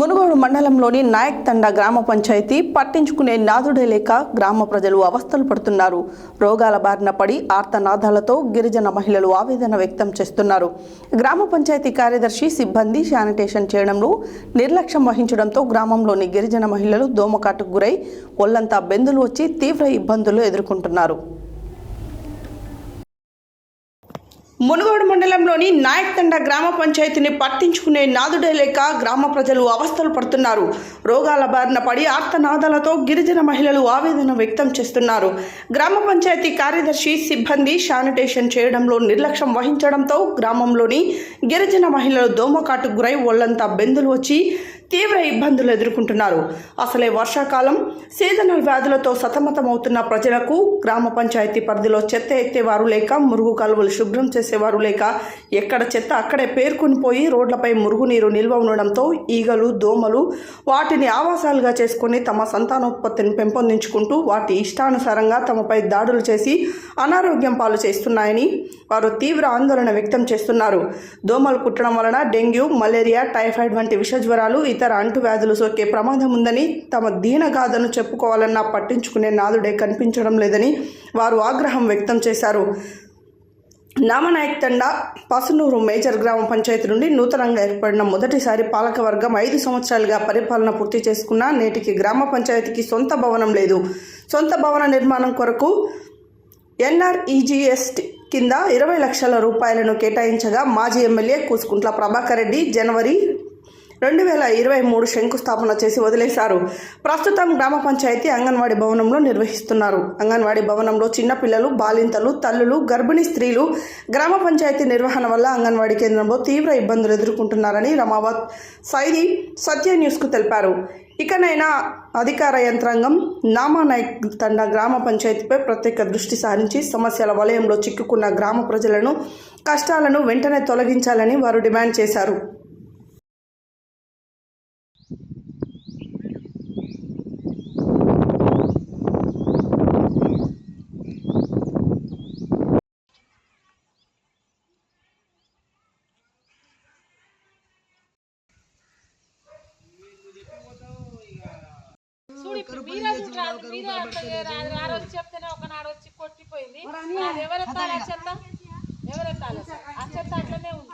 మునుగోడు మండలంలోని నాయక్ తండా గ్రామ పంచాయతీ పట్టించుకునే నాదుడే లేక గ్రామ ప్రజలు అవస్థలు పడుతున్నారు. రోగాల బారిన పడి ఆర్తనాదాలతో గిరిజన మహిళలు ఆవేదన వ్యక్తం చేస్తున్నారు. గ్రామ పంచాయతీ కార్యదర్శి సిబ్బంది శానిటేషన్ చేయడంలో నిర్లక్ష్యం వహించడంతో గ్రామంలోని గిరిజన మహిళలు దోమకాటుకు గురై ఒళ్లంతా బెందులు వచ్చి తీవ్ర ఇబ్బందులు ఎదుర్కొంటున్నారు. మునుగోడు మండలంలోని నాయక్ తండా గ్రామ పంచాయతీని పట్టించుకునే నాదుడే లేక గ్రామ ప్రజలు అవస్థలు పడుతున్నారు. రోగాల బారిన పడి ఆర్తనాదాలతో గిరిజన మహిళలు ఆవేదన వ్యక్తం చేస్తున్నారు. గ్రామ పంచాయతీ కార్యదర్శి సిబ్బంది శానిటేషన్ చేయడంలో నిర్లక్ష్యం వహించడంతో గ్రామంలోని గిరిజన మహిళలు దోమకాటుకు గురై ఒళ్లంతా బెందులు వచ్చి తీవ్ర ఇబ్బందులు ఎదుర్కొంటున్నారు. అసలే వర్షాకాలం సీజనల్ వ్యాధులతో సతమతమవుతున్న ప్రజలకు గ్రామ పంచాయతీ పరిధిలో చెత్త ఎత్తేవారు లేక, మురుగు కాలువలు శుభ్రం చేసేవారు లేక, ఎక్కడ చెత్త అక్కడే పేర్కొని పోయి రోడ్లపై మురుగునీరు నిల్వ ఉండడంతో ఈగలు, దోమలు వాటిని ఆవాసాలుగా చేసుకుని తమ సంతానోత్పత్తిని పెంపొందించుకుంటూ వాటి ఇష్టానుసారంగా తమపై దాడులు చేసి అనారోగ్యం పాలు చేస్తున్నాయని వారు తీవ్ర ఆందోళన వ్యక్తం చేస్తున్నారు. దోమలు కుట్టడం వలన డెంగ్యూ, మలేరియా, టైఫాయిడ్ వంటి విషజ్వరాలు, ఇతర అంటువ్యాధులు సోకే ప్రమాదం ఉందని, తమ దీనగాథను చెప్పుకోవాలన్నా పట్టించుకునే నాదుడే కనిపించడం లేదని వారు ఆగ్రహం వ్యక్తం చేశారు. నామనాయక్ తండా పసునూరు మేజర్ గ్రామ పంచాయతీ నుండి నూతనంగా ఏర్పడిన మొదటిసారి పాలకవర్గం 5 సంవత్సరాలుగా పరిపాలన పూర్తి చేసుకున్న నేటికి గ్రామ పంచాయతీకి సొంత భవనం లేదు. సొంత భవన నిర్మాణం కొరకు NREGS కింద 20 లక్షల రూపాయలను కేటాయించగా మాజీ ఎమ్మెల్యే కూసుకుంట్ల ప్రభాకర్ రెడ్డి జనవరి 2023 శంకుస్థాపన చేసి వదిలేశారు. ప్రస్తుతం గ్రామ పంచాయతీ అంగన్వాడీ భవనంలో నిర్వహిస్తున్నారు. అంగన్వాడీ భవనంలో చిన్నపిల్లలు, బాలింతలు, తల్లులు, గర్భిణీ స్త్రీలు గ్రామ పంచాయతీ నిర్వహణ వల్ల అంగన్వాడీ కేంద్రంలో తీవ్ర ఇబ్బందులు ఎదుర్కొంటున్నారని రమావత్ సైది సత్య న్యూస్కు తెలిపారు. ఇకనైనా అధికార యంత్రాంగం నామనాయక్ తండా గ్రామ పంచాయతీపై ప్రత్యేక దృష్టి సారించి సమస్యల వలయంలో చిక్కుకున్న గ్రామ ప్రజలను కష్టాలను వెంటనే తొలగించాలని వారు డిమాండ్ చేశారు. చెప్తేనే ఒకనాడు వచ్చి కొట్టిపోయింది. ఎవరెత్తాలి ఆ చెత్త? ఎవరెత్తాలి? ఆ చెత్త అట్లనే ఉంది.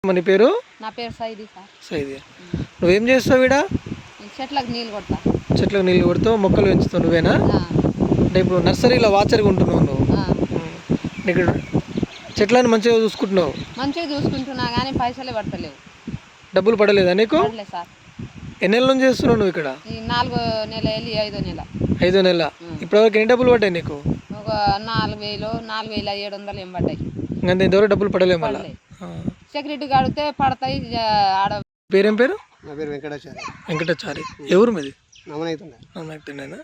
మన పేరు? నా పేరు సైది సార్. సైది. నువ్వేం చేస్తావు ఈడ? చెట్లకు నీళ్ళు కొడతా. చెట్లకు నీళ్ళు కొడతావు, మొక్కలు పెంచుతావు నువ్వేనా? అంటే ఇప్పుడు నర్సరీలో వాచర్గా ఉంటున్నావు నువ్వు. నీకు చెట్లను మంచిగా చూసుకుంటున్నావు? మంచిగా చూసుకుంటున్నా కానీ పైసలే పడతలేవు. డబ్బులు పడలేదా నీకు? సార్. ఎన్ని నెలల నుంచి చేస్తున్నావు నువ్వు ఇక్కడ? 4వ నెల వెళ్ళి 5వ నెల. 5వ నెల. ఇప్పటివరకు ఎన్ని డబ్బులు పడ్డాయి నీకు? ఒక 4,000, 4,700 ఏం పడ్డాయి. ఇంకా ఇంతవరకు డబ్బులు పడలేము. మళ్ళీ సెక్యూరిటీ కడితే పడతాయి. పేరేం పేరు? నా పేరు వెంకటాచారి. వెంకటాచారి. ఎవరు మీది? నామనాయక్ తండా.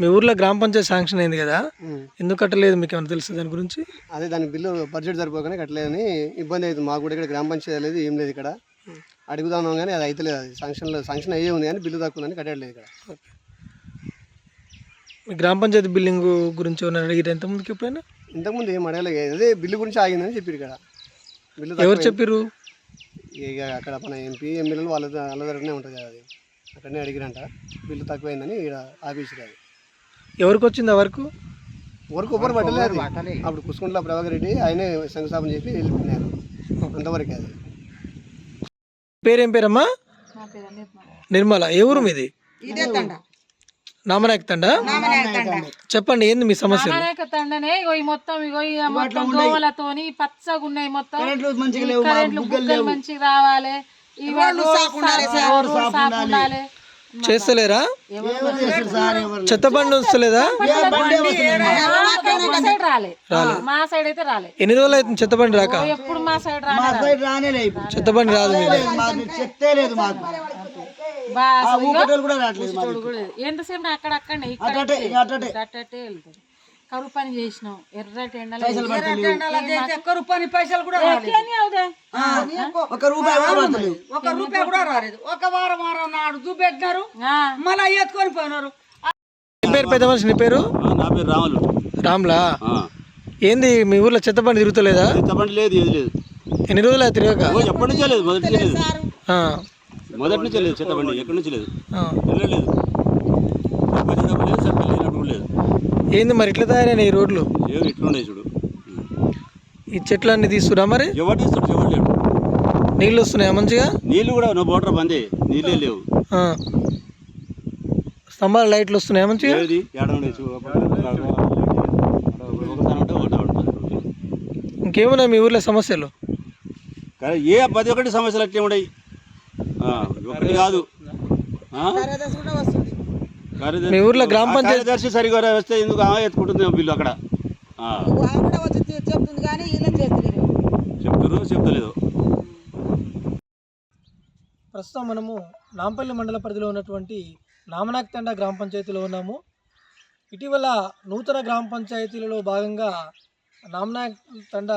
మీ ఊర్లో గ్రామ పంచాయతీ శాంక్షన్ అయింది కదా, ఎందుకు కట్టలేదు మీకు ఏమైనా తెలుసు దాని గురించి? అదే దాని బిల్లు బడ్జెట్ సరిపోగానే కట్టలేదని ఇబ్బంది అవుతుంది మాకు కూడా. ఇక్కడ గ్రామ పంచాయతీ లేదు, ఏం లేదు. ఇక్కడ అడుగుదాం కానీ అది అవుతలేదు. అది శాంక్షన్ అయ్యే ఉంది కానీ బిల్లు తక్కువ ఉందని కట్టలేదు ఇక్కడ. మీ గ్రామ పంచాయతీ బిల్లింగ్ గురించి ఏమైనా అడిగితే ఎంతమందికి ఎప్పుడైనా? ఇంతకుముందు ఏం అడగలేదు. అదే బిల్లు గురించి ఆగిందని చెప్పారు ఇక్కడ. బిల్లు ఎవరు చెప్పారు? ఇక అక్కడ మన ఎంపీ ఎమ్మెల్యేలు వాళ్ళ దగ్గరనే ఉంటుంది కదా, అది అక్కడనే అడిగిరంట. బిల్లు తక్కువైందని ఇక్కడ ఆఫీసులు. అది ఎవరికి వచ్చింది? వరకు ఎవ్వరు పట్టలేదు. అప్పుడు కూసుకుంట్ల ప్రభాకర్ రెడ్డి ఆయనే శంకుస్థాపన చెప్పి వెళ్ళిపోయినారు. అంతవరకు. అది పేరేం పేరమ్మా? నిర్మల. ఎవరు మీది? నామనాయక్ తండా. చెప్పండి, ఏంది మీ సమస్య? నామనాయక్ తండనే మొత్తం దోమలతోని పచ్చగా ఉన్నాయి. మొత్తం కరెంట్లు బుగ్గలు మంచిగా రావాలి. చేస్తలేరా? చెత్త బండి వస్తలేదా? మా సైడ్ అయితే రాలే. ఎన్ని రోజులు అయితే చెత్త బండి రాక? ఎప్పుడు మా సైడ్ రాలే. చెత్త బండి రాదు. ఎంతసేపు అక్కడక్కడనే అట్టటే వెళ్తారు. కరువు పని చేసినాం ఎర్రటి ఎండలు కరువు పని పైసలు కూడా ఒక రూపాయి కూడా రాలేదు. ఒక వారం నాడు చూపెట్టినారు, మళ్ళీ ఎత్తుకొని పోయినారు. నీ పేరు పెద్ద మనిషి, నీ పేరు? నా పేరు రాములు. రామ్లా? ఏంది మీ ఊర్లో చెత్త బండి తిరుగుతలేదా? చెత్తబండి లేదు, ఏది లేదు. ఎన్ని రోజులు అది తిరగక? ఎప్పటి నుంచో లేదు, మొదటి నుంచే లేదు. ఆ, మొదటి నుంచే లేదు చెత్తబండి, ఎక్కడి నుంచి లేదు, ఆ. వెళ్ళలేదు. వచ్చినప్పుడు లేదు, సర్కిల్ లేనప్పుడు లేదు. ఏంది మరి ఇట్లా తయారైన ఈ రోడ్లు? ఏమి ఇట్లుండే చూడు. ఈ చెట్లన్నీ తీసుకురా మరి? ఎవరు తీస్తాడు, ఎవరు లేడు. నీళ్ళు వస్తున్నాయా మంచిగా? నీళ్ళు కూడా నువ్వు మోటార్ బందే, నీళ్ళే లేవు. ఆ. స్తంభాల లైట్లు వస్తున్నాయా మంచిగా? ఏది ఏడండి ఒకసారి ఉంటే ఒకటి ఉంటుంది. ఇంకేమున్నాయి మీ ఊర్లో సమస్యలు? కానీ ఏ 10 ఒకటి సమస్యలు అట్లే ఉన్నాయి, ఒకటి కాదు. మీ ఊర్లో గ్రామ పంచాయతీ కార్యదర్శి సరిగా వస్తే ఎందుకు ఎత్తుకుంటుంది బిల్లు అక్కడ. చెప్తలేదు. ప్రస్తుతం మనము నాంపల్లి మండల పరిధిలో ఉన్నటువంటి నామనాక్తండ గ్రామ పంచాయతీలో ఉన్నాము. ఇటీవల నూతన గ్రామ పంచాయతీలలో భాగంగా నామనాక్తండ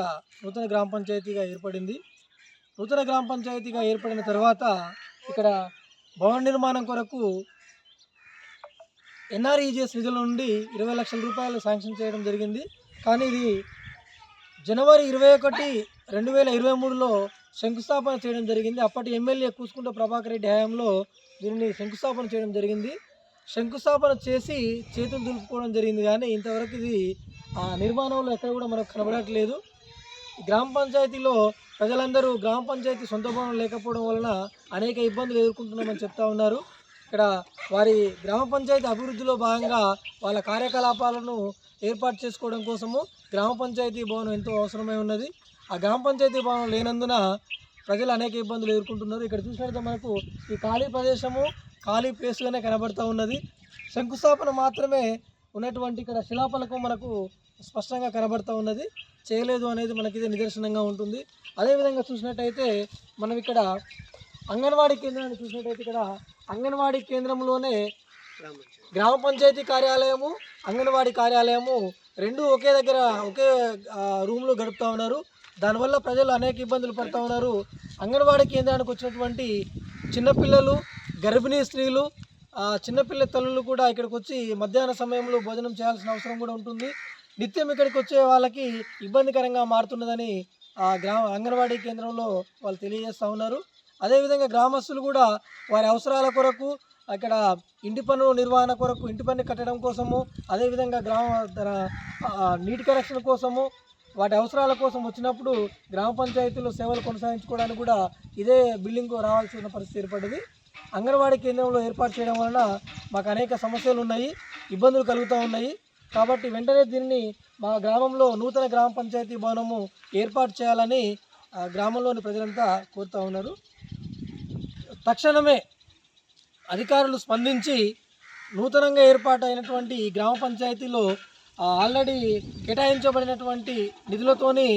నూతన గ్రామ పంచాయతీగా ఏర్పడింది. నూతన గ్రామ పంచాయతీగా ఏర్పడిన తర్వాత ఇక్కడ భవన నిర్మాణం కొరకు ఎన్ఆర్ఈజిఎస్ నిధుల నుండి 20 లక్షల రూపాయలు శాంక్షన్ చేయడం జరిగింది. కానీ ఇది జనవరి 21, 2023లో శంకుస్థాపన చేయడం జరిగింది. అప్పటి ఎమ్మెల్యే కూసుకుంట ప్రభాకర్ రెడ్డి హయాంలో దీనిని శంకుస్థాపన చేయడం జరిగింది. శంకుస్థాపన చేసి చేతులు దులుపుకోవడం జరిగింది, కానీ ఇంతవరకు ఇది నిర్మాణంలో ఎక్కడ కూడా మనకు కనబడట్లేదు. గ్రామ పంచాయతీలో ప్రజలందరూ గ్రామ పంచాయతీ సొంత భవనం లేకపోవడం వలన అనేక ఇబ్బందులు ఎదుర్కొంటున్నామని చెప్తా ఉన్నారు. ఇక్కడ వారి గ్రామ పంచాయతీ అభివృద్ధిలో భాగంగా వాళ్ళ కార్యకలాపాలను ఏర్పాటు చేసుకోవడం కోసము గ్రామ పంచాయతీ భవనం ఎంతో అవసరమై ఉన్నది. ఆ గ్రామ పంచాయతీ భవనం లేనందున ప్రజలు అనేక ఇబ్బందులు ఎదుర్కొంటున్నారు. ఇక్కడ చూసినట్లయితే మనకు ఈ ఖాళీ ప్రదేశము ఖాళీ ప్లేస్గానే కనబడుతూ ఉన్నది. శంకుస్థాపన మాత్రమే ఉన్నటువంటి ఇక్కడ శిలాఫలకం మనకు స్పష్టంగా కనబడుతూ ఉన్నది. చేయలేదు అనేది మనకి ఇదే నిదర్శనంగా ఉంటుంది. అదేవిధంగా చూసినట్టయితే మనం ఇక్కడ అంగన్వాడీ కేంద్రాన్ని చూసినట్టయితే ఇక్కడ అంగన్వాడీ కేంద్రంలోనే గ్రామ పంచాయతీ కార్యాలయము, అంగన్వాడీ కార్యాలయము రెండు ఒకే దగ్గర ఒకే రూమ్లో గడుపుతూ ఉన్నారు. దానివల్ల ప్రజలు అనేక ఇబ్బందులు పడుతూ ఉన్నారు. అంగన్వాడీ కేంద్రానికి వచ్చినటువంటి చిన్నపిల్లలు, గర్భిణీ స్త్రీలు, చిన్నపిల్ల తల్లులు కూడా ఇక్కడికి వచ్చి మధ్యాహ్న సమయంలో భోజనం చేయాల్సిన అవసరం కూడా ఉంటుంది. నిత్యం ఇక్కడికి వచ్చే వాళ్ళకి ఇబ్బందికరంగా మారుతున్నదని అంగన్వాడీ కేంద్రంలో వాళ్ళు తెలియజేస్తూ ఉన్నారు. అదేవిధంగా గ్రామస్తులు కూడా వారి అవసరాల కొరకు అక్కడ ఇంటి పన్ను నిర్వహణ కొరకు ఇంటి పన్ను కట్టడం కోసము, అదేవిధంగా నీటి కనెక్షన్ కోసము వాటి అవసరాల కోసం వచ్చినప్పుడు గ్రామ పంచాయతీలో సేవలు కొనసాగించుకోవడానికి కూడా ఇదే బిల్డింగ్కు రావాల్సిన పరిస్థితి ఏర్పడింది. అంగన్వాడీ కేంద్రంలో ఏర్పాటు చేయడం వలన మాకు అనేక సమస్యలు ఉన్నాయి, ఇబ్బందులు కలుగుతూ ఉన్నాయి. కాబట్టి వెంటనే దీన్ని మా గ్రామంలో నూతన గ్రామ పంచాయతీ భవనము ఏర్పాటు చేయాలని గ్రామంలోని ప్రజలంతా కోరుతూ ఉన్నారు. తక్షణమే అధికారులు స్పందించి నూతనంగా ఏర్పాటైనటువంటి ఈ గ్రామ పంచాయతీలో ఆల్రెడీ కేటాయించబడినటువంటి నిధులతోని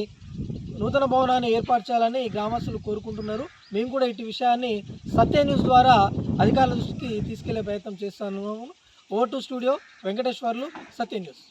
నూతన భవనాన్ని ఏర్పాటు చేయాలని గ్రామస్తులు కోరుకుంటున్నారు. మేము కూడా ఇటు విషయాన్ని సత్య న్యూస్ ద్వారా అధికారుల దృష్టికి తీసుకెళ్లే ప్రయత్నం చేస్తున్నాము. ఓ2 స్టూడియో, వెంకటేశ్వర్లు, సత్య న్యూస్.